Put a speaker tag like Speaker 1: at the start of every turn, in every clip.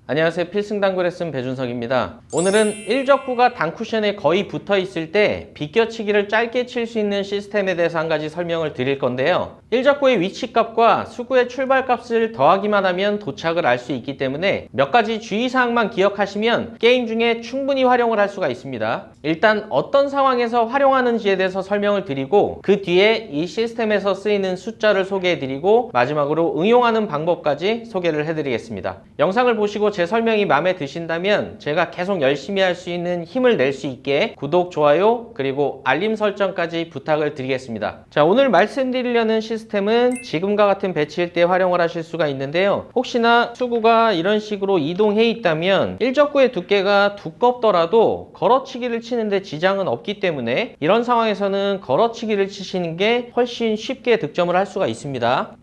Speaker 1: 안녕하세요. 필승당구 레슨 배준석입니다. 오늘은 1적구가 단쿠션에 거의 붙어 있을 때 비껴치기를 짧게 칠 수 있는 시스템에 대해서 한 가지 설명을 드릴 건데요. 1적구의 위치값과 수구의 출발값을 더하기만 하면 도착을 알 수 있기 때문에 몇 가지 주의사항만 기억하시면 게임 중에 충분히 활용을 할 수가 있습니다. 일단 어떤 상황에서 활용하는지에 대해서 설명을 드리고 그 뒤에 이 시스템에서 쓰이는 숫자를 소개해 드리고 마지막으로 응용하는 방법까지 소개를 해 드리겠습니다. 영상을 보시고 제 설명이 마음에 드신다면 제가 계속 열심히 할 수 있는 힘을 낼 수 있게 구독, 좋아요, 그리고 알림 설정까지 부탁을 드리겠습니다. 자, 오늘 말씀드리려는 시스템은 지금과 같은 배치일 때 활용을 하실 수가 있는데요. 혹시나 수구가 이런 식으로 이동해 있다면 1적구의 두께가 두껍더라도 걸어치기를 치는데 지장은 없기 때문에 이런 상황에서는 걸어치기를 치시는 게 훨씬 쉽게 득점을 할 수가 있습니다.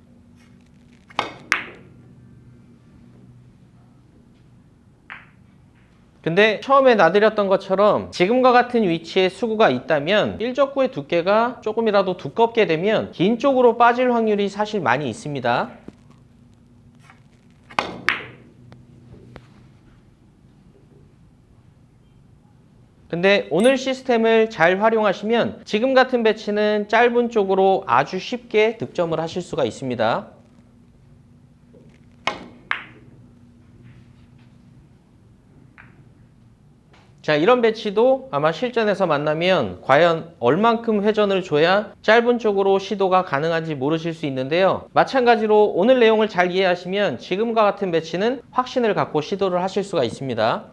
Speaker 1: 근데 처음에 놔드렸던 것처럼 지금과 같은 위치에 수구가 있다면 1적구의 두께가 조금이라도 두껍게 되면 긴 쪽으로 빠질 확률이 사실 많이 있습니다. 근데 오늘 시스템을 잘 활용하시면 지금 같은 배치는 짧은 쪽으로 아주 쉽게 득점을 하실 수가 있습니다. 자, 이런 배치도 아마 실전에서 만나면 과연 얼만큼 회전을 줘야 짧은 쪽으로 시도가 가능한지 모르실 수 있는데요. 마찬가지로 오늘 내용을 잘 이해하시면 지금과 같은 배치는 확신을 갖고 시도를 하실 수가 있습니다.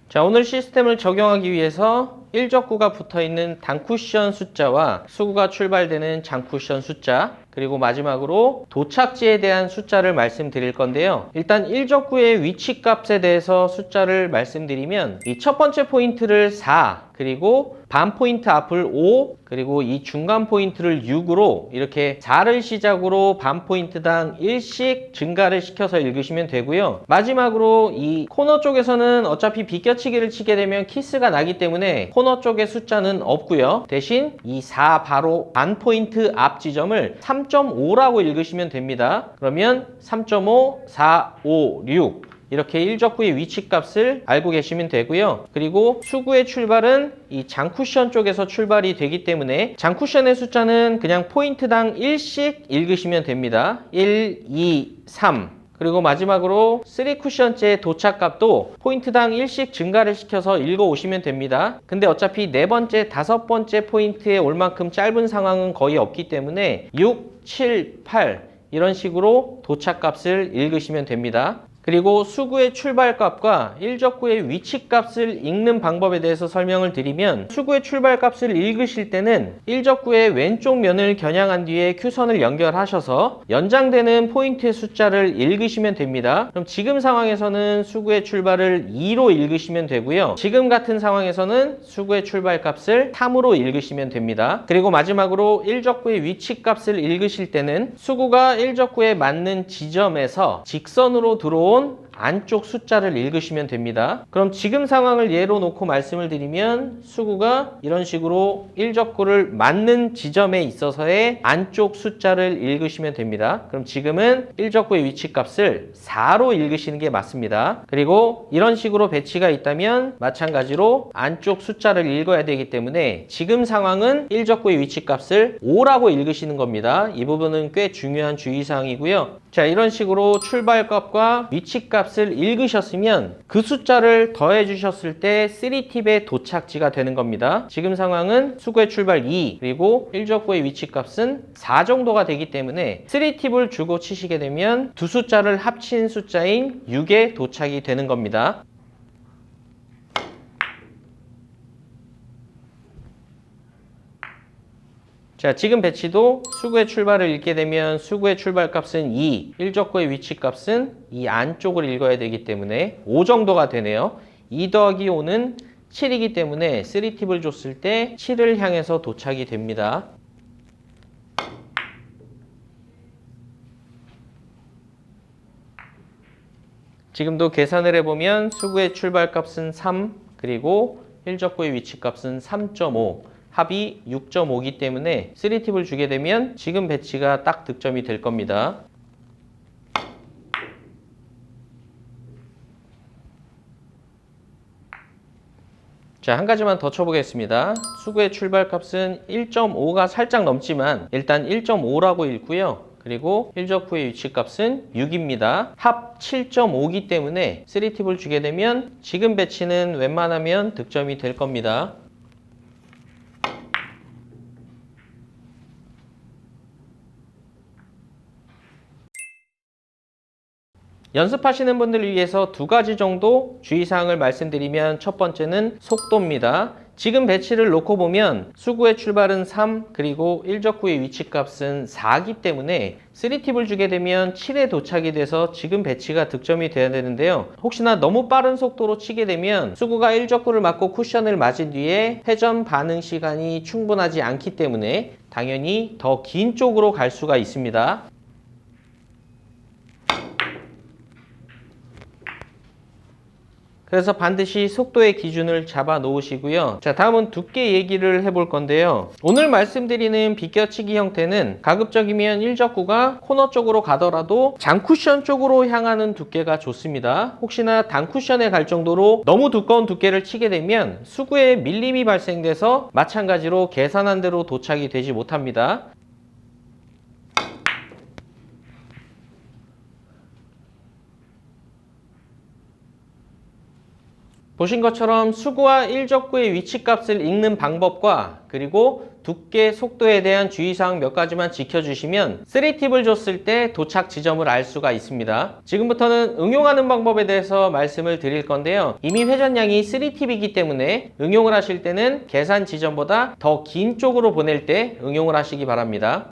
Speaker 1: 자, 오늘 시스템을 적용하기 위해서 1적구가 붙어있는 단쿠션 숫자와 수구가 출발되는 장쿠션 숫자, 그리고 마지막으로 도착지에 대한 숫자를 말씀드릴 건데요. 일단 1적구의 위치값에 대해서 숫자를 말씀드리면 이 첫 번째 포인트를 4, 그리고 반 포인트 앞을 5, 그리고 이 중간 포인트를 6으로 이렇게 4를 시작으로 반 포인트당 1씩 증가를 시켜서 읽으시면 되고요. 마지막으로 이 코너 쪽에서는 어차피 비껴치기를 치게 되면 키스가 나기 때문에 코너 쪽의 숫자는 없고요. 대신 이 4 바로 반 포인트 앞 지점을 3.5라고 읽으시면 됩니다. 그러면 3.5, 4, 5, 6 이렇게 1적구의 위치값을 알고 계시면 되고요. 그리고 수구의 출발은 이 장쿠션 쪽에서 출발이 되기 때문에 장쿠션의 숫자는 그냥 포인트당 1씩 읽으시면 됩니다. 1, 2, 3 그리고 마지막으로 3쿠션째의 도착값도 포인트당 1씩 증가를 시켜서 읽어 오시면 됩니다. 근데 어차피 네 번째, 다섯 번째 포인트에 올 만큼 짧은 상황은 거의 없기 때문에 6, 7, 8 이런 식으로 도착값을 읽으시면 됩니다. 그리고 수구의 출발값과 1적구의 위치값을 읽는 방법에 대해서 설명을 드리면 수구의 출발값을 읽으실 때는 1적구의 왼쪽 면을 겨냥한 뒤에 큐선을 연결하셔서 연장되는 포인트의 숫자를 읽으시면 됩니다. 그럼 지금 상황에서는 수구의 출발을 2로 읽으시면 되고요. 지금 같은 상황에서는 수구의 출발값을 3으로 읽으시면 됩니다. 그리고 마지막으로 1적구의 위치값을 읽으실 때는 수구가 1적구에 맞는 지점에서 직선으로 들어온 안쪽 숫자를 읽으시면 됩니다. 그럼 지금 상황을 예로 놓고 말씀을 드리면 수구가 이런 식으로 1적구를 맞는 지점에 있어서의 안쪽 숫자를 읽으시면 됩니다. 그럼 지금은 1적구의 위치값을 4로 읽으시는 게 맞습니다. 그리고 이런 식으로 배치가 있다면 마찬가지로 안쪽 숫자를 읽어야 되기 때문에 지금 상황은 1적구의 위치값을 5라고 읽으시는 겁니다. 이 부분은 꽤 중요한 주의사항이고요. 자, 이런 식으로 출발값과 위치값을 읽으셨으면 그 숫자를 더해 주셨을 때 3팁의 도착지가 되는 겁니다. 지금 상황은 수구의 출발 2 그리고 1적구의 위치값은 4 정도가 되기 때문에 3팁을 주고 치시게 되면 두 숫자를 합친 숫자인 6에 도착이 되는 겁니다. 자, 지금 배치도 수구의 출발을 읽게 되면 수구의 출발값은 2, 1적구의 위치값은 이 안쪽을 읽어야 되기 때문에 5 정도가 되네요. 2 더하기 5는 7이기 때문에 3팁을 줬을 때 7을 향해서 도착이 됩니다. 지금도 계산을 해보면 수구의 출발값은 3, 그리고 1적구의 위치값은 3.5, 합이 6.5기 때문에 3팁을 주게 되면 지금 배치가 딱 득점이 될 겁니다. 자, 한 가지만 더 쳐보겠습니다. 수구의 출발값은 1.5가 살짝 넘지만 일단 1.5라고 읽고요. 그리고 1적구의 위치값은 6입니다. 합 7.5기 때문에 3팁을 주게 되면 지금 배치는 웬만하면 득점이 될 겁니다. 연습하시는 분들을 위해서 두 가지 정도 주의사항을 말씀드리면 첫 번째는 속도입니다. 지금 배치를 놓고 보면 수구의 출발은 3 그리고 1적구의 위치값은 4기 때문에 3팁을 주게 되면 7에 도착이 돼서 지금 배치가 득점이 돼야 되는데요. 혹시나 너무 빠른 속도로 치게 되면 수구가 1적구를 맞고 쿠션을 맞은 뒤에 회전 반응 시간이 충분하지 않기 때문에 당연히 더 긴 쪽으로 갈 수가 있습니다. 그래서 반드시 속도의 기준을 잡아 놓으시고요. 자, 다음은 두께 얘기를 해볼 건데요. 오늘 말씀드리는 비껴치기 형태는 가급적이면 1적구가 코너 쪽으로 가더라도 장쿠션 쪽으로 향하는 두께가 좋습니다. 혹시나 단쿠션에 갈 정도로 너무 두꺼운 두께를 치게 되면 수구에 밀림이 발생돼서 마찬가지로 계산한 대로 도착이 되지 못합니다. 보신 것처럼 수구와 1적구의 위치값을 읽는 방법과 그리고 두께, 속도에 대한 주의사항 몇 가지만 지켜주시면 3팁을 줬을 때 도착 지점을 알 수가 있습니다. 지금부터는 응용하는 방법에 대해서 말씀을 드릴 건데요. 이미 회전량이 3팁이기 때문에 응용을 하실 때는 계산 지점보다 더 긴 쪽으로 보낼 때 응용을 하시기 바랍니다.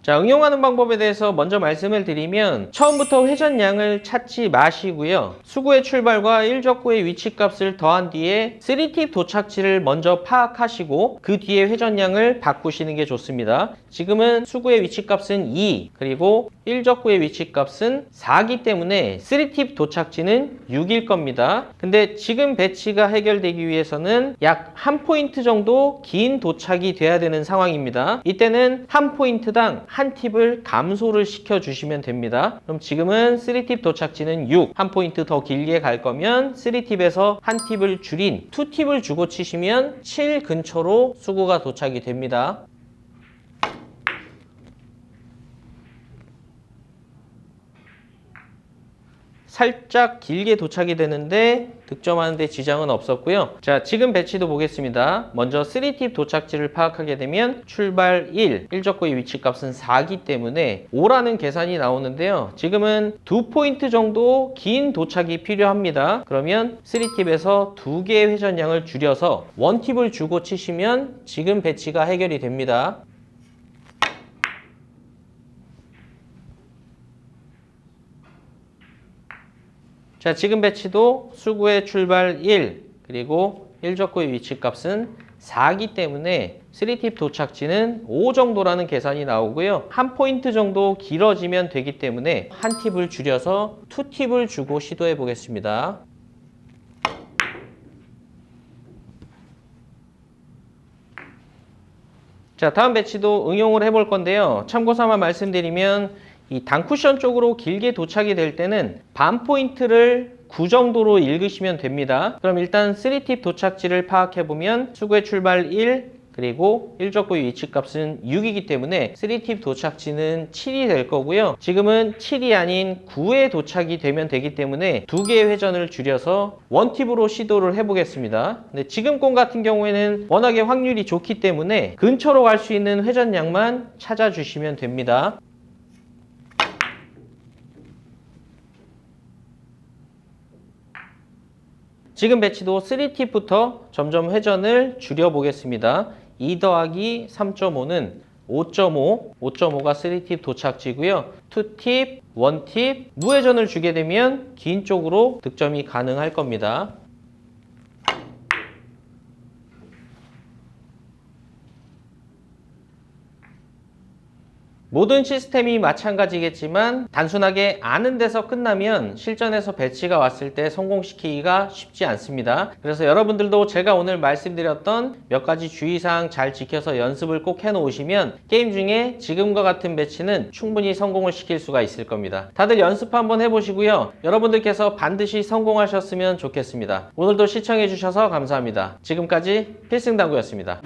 Speaker 1: 자, 응용하는 방법에 대해서 먼저 말씀을 드리면 처음부터 회전량을 찾지 마시고요. 수구의 출발과 1적구의 위치값을 더한 뒤에 3팁 도착지를 먼저 파악하시고 그 뒤에 회전량을 바꾸시는 게 좋습니다. 지금은 수구의 위치값은 2 그리고 1적구의 위치값은 4기 때문에 3팁 도착지는 6일 겁니다. 근데 지금 배치가 해결되기 위해서는 약 한 포인트 정도 긴 도착이 돼야 되는 상황입니다. 이때는 한 포인트당 한 팁을 감소를 시켜주시면 됩니다. 그럼 지금은 3팁 도착지는 6, 한 포인트 더 길게 갈 거면 3팁에서 한 팁을 줄인 2팁을 주고 치시면 7 근처로 수구가 도착이 됩니다. 살짝 길게 도착이 되는데 득점하는 데 지장은 없었고요. 자, 지금 배치도 보겠습니다. 먼저 3팁 도착지를 파악하게 되면 출발 1, 1적구의 위치값은 4기 때문에 5라는 계산이 나오는데요. 지금은 2포인트 정도 긴 도착이 필요합니다. 그러면 3팁에서 2개의 회전량을 줄여서 1팁을 주고 치시면 지금 배치가 해결이 됩니다. 자, 지금 배치도 수구의 출발 1, 그리고 1적구의 위치값은 4기 때문에 3팁 도착지는 5 정도라는 계산이 나오고요. 한 포인트 정도 길어지면 되기 때문에 한 팁을 줄여서 2팁을 주고 시도해 보겠습니다. 자, 다음 배치도 응용을 해볼 건데요. 참고 삼아 말씀드리면 이 단쿠션 쪽으로 길게 도착이 될 때는 반 포인트를 9 정도로 읽으시면 됩니다. 그럼 일단 3팁 도착지를 파악해보면 수구의 출발 1, 그리고 1적구의 위치값은 6이기 때문에 3팁 도착지는 7이 될 거고요. 지금은 7이 아닌 9에 도착이 되면 되기 때문에 2개의 회전을 줄여서 1팁으로 시도를 해보겠습니다. 근데 지금 공 같은 경우에는 워낙에 확률이 좋기 때문에 근처로 갈 수 있는 회전량만 찾아주시면 됩니다. 지금 배치도 3팁부터 점점 회전을 줄여보겠습니다. 2 더하기 3.5는 5.5, 5.5가 3팁 도착지고요. 2팁, 1팁, 무회전을 주게 되면 긴 쪽으로 득점이 가능할 겁니다. 모든 시스템이 마찬가지겠지만 단순하게 아는 데서 끝나면 실전에서 배치가 왔을 때 성공시키기가 쉽지 않습니다. 그래서 여러분들도 제가 오늘 말씀드렸던 몇 가지 주의사항 잘 지켜서 연습을 꼭 해놓으시면 게임 중에 지금과 같은 배치는 충분히 성공을 시킬 수가 있을 겁니다. 다들 연습 한번 해보시고요. 여러분들께서 반드시 성공하셨으면 좋겠습니다. 오늘도 시청해주셔서 감사합니다. 지금까지 필승당구였습니다.